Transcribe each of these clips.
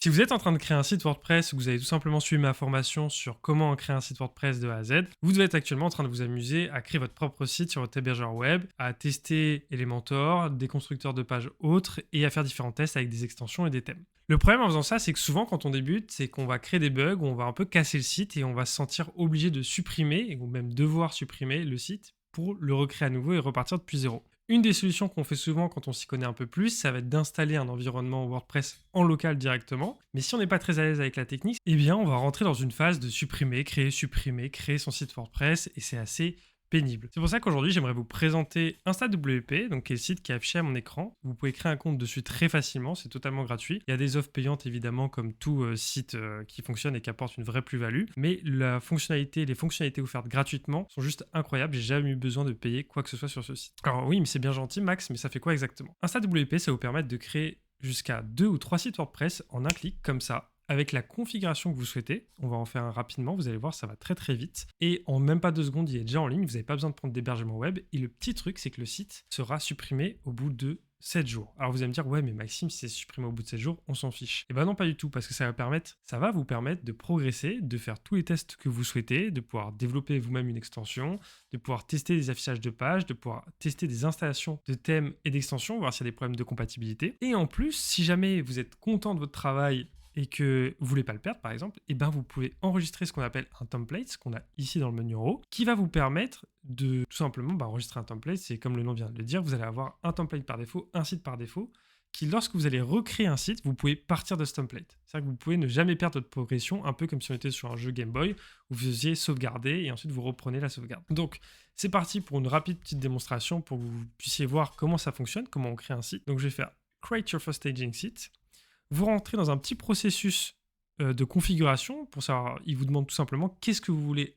Si vous êtes en train de créer un site WordPress ou que vous avez tout simplement suivi ma formation sur comment créer un site WordPress de A à Z, vous devez être actuellement en train de vous amuser à créer votre propre site sur votre hébergeur web, à tester Elementor, des constructeurs de pages autres et à faire différents tests avec des extensions et des thèmes. Le problème en faisant ça, c'est que souvent quand on débute, c'est qu'on va créer des bugs, on va un peu casser le site et on va se sentir obligé de supprimer, ou même devoir supprimer le site pour le recréer à nouveau et repartir depuis zéro. Une des solutions qu'on fait souvent quand on s'y connaît un peu plus, ça va être d'installer un environnement WordPress en local directement. Mais si on n'est pas très à l'aise avec la technique, eh bien on va rentrer dans une phase de supprimer, créer son site WordPress et c'est assez pénible. C'est pour ça qu'aujourd'hui, j'aimerais vous présenter InstaWP, donc qui est le site qui est affiché à mon écran. Vous pouvez créer un compte dessus très facilement, c'est totalement gratuit. Il y a des offres payantes évidemment comme tout site qui fonctionne et qui apporte une vraie plus-value, mais les fonctionnalités offertes gratuitement sont juste incroyables. J'ai jamais eu besoin de payer quoi que ce soit sur ce site. Alors oui, mais c'est bien gentil Max, mais ça fait quoi exactement? InstaWP, ça vous permet de créer jusqu'à 2 ou 3 sites WordPress en un clic comme ça, avec la configuration que vous souhaitez. On va en faire un rapidement, vous allez voir, ça va très très vite. Et en même pas 2 secondes, il est déjà en ligne, vous n'avez pas besoin de prendre d'hébergement web. Et le petit truc, c'est que le site sera supprimé au bout de 7 jours. Alors vous allez me dire, ouais mais Maxime, si c'est supprimé au bout de 7 jours, on s'en fiche. Et ben non, pas du tout, parce que ça va vous permettre de progresser, de faire tous les tests que vous souhaitez, de pouvoir développer vous-même une extension, de pouvoir tester des affichages de pages, de pouvoir tester des installations de thèmes et d'extensions, voir s'il y a des problèmes de compatibilité. Et en plus, si jamais vous êtes content de votre travail et que vous voulez pas le perdre par exemple, et ben vous pouvez enregistrer ce qu'on appelle un template, ce qu'on a ici dans le menu en haut, qui va vous permettre de tout simplement enregistrer un template. C'est comme le nom vient de le dire, vous allez avoir un template par défaut, un site par défaut, qui lorsque vous allez recréer un site, vous pouvez partir de ce template. C'est-à-dire que vous pouvez ne jamais perdre votre progression, un peu comme si on était sur un jeu Game Boy, où vous faisiez sauvegarder et ensuite vous reprenez la sauvegarde. Donc c'est parti pour une rapide petite démonstration pour que vous puissiez voir comment ça fonctionne, comment on crée un site. Donc je vais faire Create your first staging site. Vous rentrez dans un petit processus de configuration pour savoir, il vous demande tout simplement qu'est-ce que vous voulez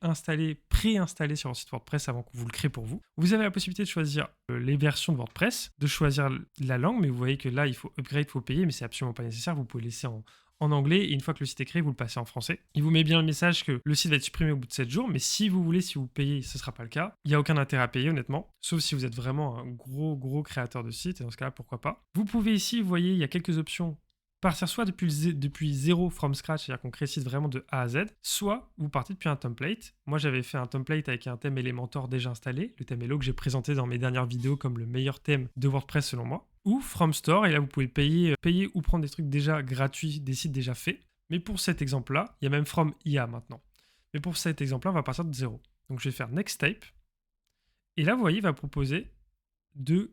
préinstaller sur un site WordPress avant que vous le créez pour vous. Vous avez la possibilité de choisir les versions de WordPress, de choisir la langue, mais vous voyez que là, il faut upgrade, il faut payer, mais c'est absolument pas nécessaire. Vous pouvez laisser en anglais et une fois que le site est créé, vous le passez en français. Il vous met bien le message que le site va être supprimé au bout de 7 jours, mais si vous payez, ce ne sera pas le cas. Il n'y a aucun intérêt à payer honnêtement, sauf si vous êtes vraiment un gros créateur de site, et dans ce cas-là, pourquoi pas. Vous pouvez ici, vous voyez, il y a quelques options. Partir soit depuis zéro from scratch, c'est-à-dire qu'on crée le site vraiment de A à Z, soit vous partez depuis un template. Moi, j'avais fait un template avec un thème Elementor déjà installé, le thème Hello que j'ai présenté dans mes dernières vidéos comme le meilleur thème de WordPress selon moi, ou from store, et là vous pouvez payer ou prendre des trucs déjà gratuits, des sites déjà faits. Mais pour cet exemple-là, il y a même from IA maintenant. Mais pour cet exemple-là, on va partir de zéro. Donc je vais faire Next Type, et là vous voyez, il va proposer de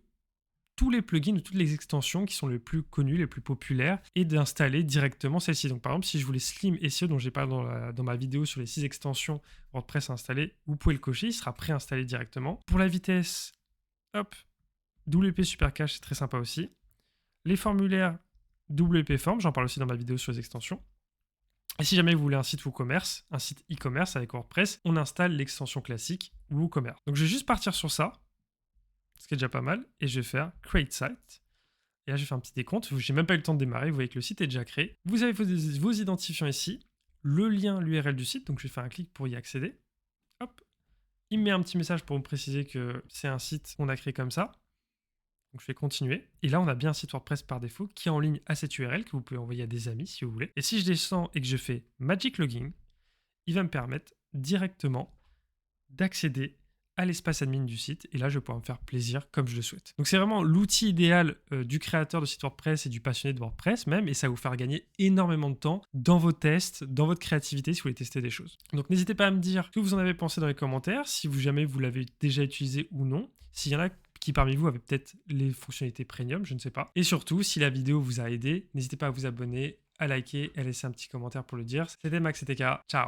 tous les plugins ou toutes les extensions qui sont les plus connues, les plus populaires, et d'installer directement celle-ci. Donc par exemple, si je voulais Slim SEO, dont j'ai parlé dans ma vidéo sur les 6 extensions WordPress à installer, vous pouvez le cocher, il sera préinstallé directement. Pour la vitesse, hop, WP Super Cache, c'est très sympa aussi. Les formulaires WP Form, j'en parle aussi dans ma vidéo sur les extensions. Et si jamais vous voulez un site WooCommerce, un site e-commerce avec WordPress, on installe l'extension classique WooCommerce. Donc je vais juste partir sur ça, ce qui est déjà pas mal, et je vais faire Create Site. Et là, je vais faire un petit décompte. J'ai même pas eu le temps de démarrer. Vous voyez que le site est déjà créé. Vous avez vos identifiants ici, le lien, l'URL du site. Donc, je vais faire un clic pour y accéder. Hop. Il me met un petit message pour me préciser que c'est un site qu'on a créé comme ça. Donc, je vais continuer. Et là, on a bien un site WordPress par défaut qui est en ligne à cette URL que vous pouvez envoyer à des amis si vous voulez. Et si je descends et que je fais Magic Login, il va me permettre directement d'accéder à l'espace admin du site, et là je vais pouvoir me faire plaisir comme je le souhaite. Donc c'est vraiment l'outil idéal du créateur de site WordPress et du passionné de WordPress même, et ça va vous faire gagner énormément de temps dans vos tests, dans votre créativité si vous voulez tester des choses. Donc n'hésitez pas à me dire ce que vous en avez pensé dans les commentaires, si jamais vous l'avez déjà utilisé ou non, s'il y en a qui parmi vous avaient peut-être les fonctionnalités premium, je ne sais pas. Et surtout, si la vidéo vous a aidé, n'hésitez pas à vous abonner, à liker et à laisser un petit commentaire pour le dire. C'était Max et TK, ciao.